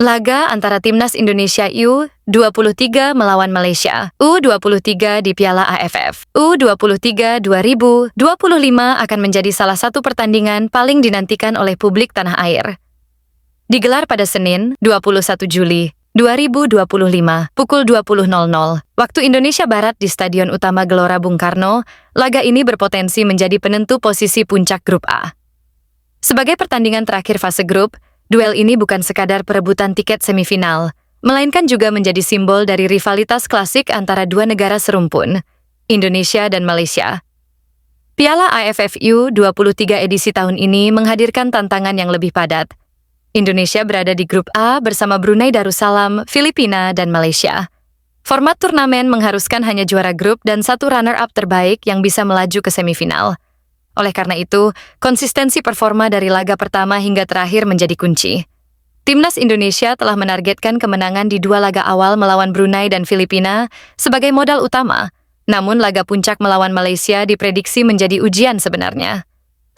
Laga antara Timnas Indonesia U23 melawan Malaysia U23 di Piala AFF U23 2025 akan menjadi salah satu pertandingan paling dinantikan oleh publik tanah air. Digelar pada Senin, 21 Juli 2025, pukul 20.00 waktu Indonesia Barat di Stadion Utama Gelora Bung Karno. Laga ini berpotensi menjadi penentu posisi puncak grup A. Sebagai pertandingan terakhir fase grup, duel ini bukan sekadar perebutan tiket semifinal, melainkan juga menjadi simbol dari rivalitas klasik antara dua negara serumpun, Indonesia dan Malaysia. Piala AFF U23 edisi tahun ini menghadirkan tantangan yang lebih padat. Indonesia berada di grup A bersama Brunei Darussalam, Filipina, dan Malaysia. Format turnamen mengharuskan hanya juara grup dan satu runner-up terbaik yang bisa melaju ke semifinal. Oleh karena itu, konsistensi performa dari laga pertama hingga terakhir menjadi kunci. Timnas Indonesia telah menargetkan kemenangan di dua laga awal melawan Brunei dan Filipina sebagai modal utama, namun laga puncak melawan Malaysia diprediksi menjadi ujian sebenarnya.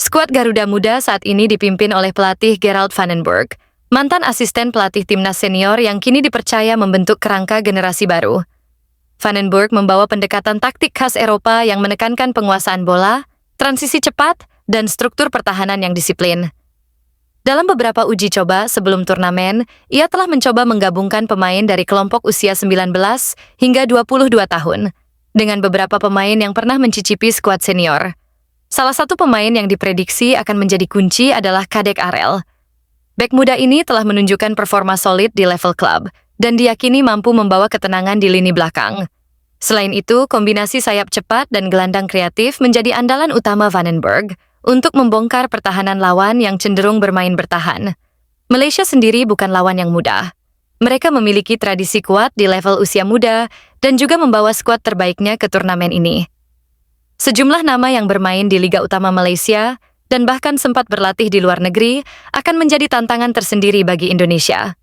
Skuad Garuda Muda saat ini dipimpin oleh pelatih Gerald van den Berg, mantan asisten pelatih timnas senior yang kini dipercaya membentuk kerangka generasi baru. Van den Berg membawa pendekatan taktik khas Eropa yang menekankan penguasaan bola, transisi cepat, dan struktur pertahanan yang disiplin. Dalam beberapa uji coba sebelum turnamen, ia telah mencoba menggabungkan pemain dari kelompok usia 19 hingga 22 tahun, dengan beberapa pemain yang pernah mencicipi skuad senior. Salah satu pemain yang diprediksi akan menjadi kunci adalah Kadek Arel. Bek muda ini telah menunjukkan performa solid di level klub, dan diyakini mampu membawa ketenangan di lini belakang. Selain itu, kombinasi sayap cepat dan gelandang kreatif menjadi andalan utama Van den Berg untuk membongkar pertahanan lawan yang cenderung bermain bertahan. Malaysia sendiri bukan lawan yang mudah. Mereka memiliki tradisi kuat di level usia muda dan juga membawa skuad terbaiknya ke turnamen ini. Sejumlah nama yang bermain di Liga Utama Malaysia dan bahkan sempat berlatih di luar negeri akan menjadi tantangan tersendiri bagi Indonesia.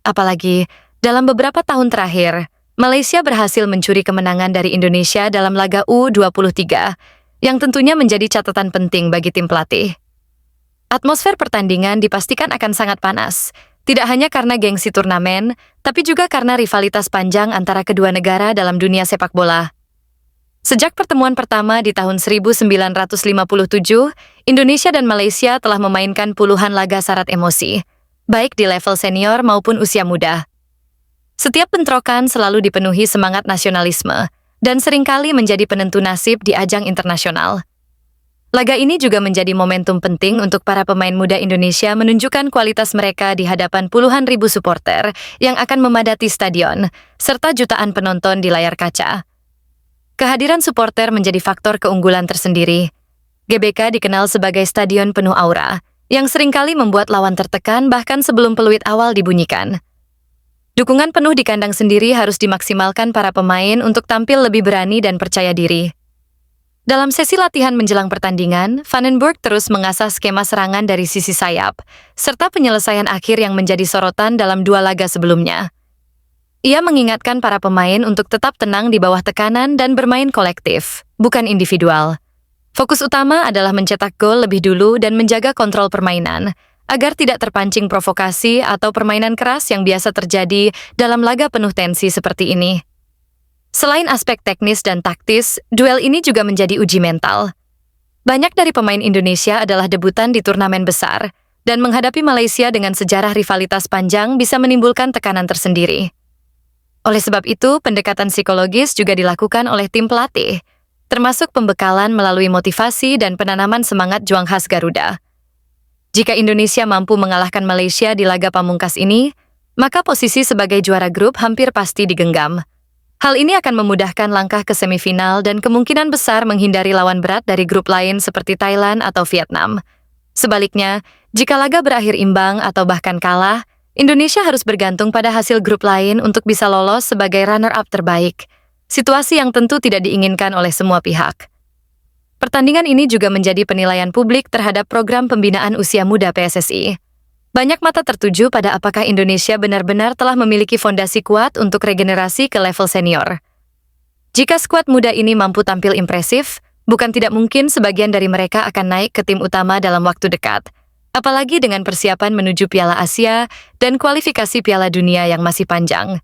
Apalagi, dalam beberapa tahun terakhir, Malaysia berhasil mencuri kemenangan dari Indonesia dalam laga U23, yang tentunya menjadi catatan penting bagi tim pelatih. Atmosfer pertandingan dipastikan akan sangat panas, tidak hanya karena gengsi turnamen, tapi juga karena rivalitas panjang antara kedua negara dalam dunia sepak bola. Sejak pertemuan pertama di tahun 1957, Indonesia dan Malaysia telah memainkan puluhan laga syarat emosi, baik di level senior maupun usia muda. Setiap bentrokan selalu dipenuhi semangat nasionalisme dan seringkali menjadi penentu nasib di ajang internasional. Laga ini juga menjadi momentum penting untuk para pemain muda Indonesia menunjukkan kualitas mereka di hadapan puluhan ribu supporter yang akan memadati stadion, serta jutaan penonton di layar kaca. Kehadiran supporter menjadi faktor keunggulan tersendiri. GBK dikenal sebagai stadion penuh aura, yang seringkali membuat lawan tertekan bahkan sebelum peluit awal dibunyikan. Dukungan penuh di kandang sendiri harus dimaksimalkan para pemain untuk tampil lebih berani dan percaya diri. Dalam sesi latihan menjelang pertandingan, Van den Berg terus mengasah skema serangan dari sisi sayap, serta penyelesaian akhir yang menjadi sorotan dalam dua laga sebelumnya. Ia mengingatkan para pemain untuk tetap tenang di bawah tekanan dan bermain kolektif, bukan individual. Fokus utama adalah mencetak gol lebih dulu dan menjaga kontrol permainan, agar tidak terpancing provokasi atau permainan keras yang biasa terjadi dalam laga penuh tensi seperti ini. Selain aspek teknis dan taktis, duel ini juga menjadi uji mental. Banyak dari pemain Indonesia adalah debutan di turnamen besar, dan menghadapi Malaysia dengan sejarah rivalitas panjang bisa menimbulkan tekanan tersendiri. Oleh sebab itu, pendekatan psikologis juga dilakukan oleh tim pelatih, termasuk pembekalan melalui motivasi dan penanaman semangat juang khas Garuda. Jika Indonesia mampu mengalahkan Malaysia di laga pamungkas ini, maka posisi sebagai juara grup hampir pasti digenggam. Hal ini akan memudahkan langkah ke semifinal dan kemungkinan besar menghindari lawan berat dari grup lain seperti Thailand atau Vietnam. Sebaliknya, jika laga berakhir imbang atau bahkan kalah, Indonesia harus bergantung pada hasil grup lain untuk bisa lolos sebagai runner-up terbaik. Situasi yang tentu tidak diinginkan oleh semua pihak. Pertandingan ini juga menjadi penilaian publik terhadap program pembinaan usia muda PSSI. Banyak mata tertuju pada apakah Indonesia benar-benar telah memiliki fondasi kuat untuk regenerasi ke level senior. Jika skuad muda ini mampu tampil impresif, bukan tidak mungkin sebagian dari mereka akan naik ke tim utama dalam waktu dekat. apalagi dengan persiapan menuju Piala Asia dan kualifikasi Piala Dunia yang masih panjang.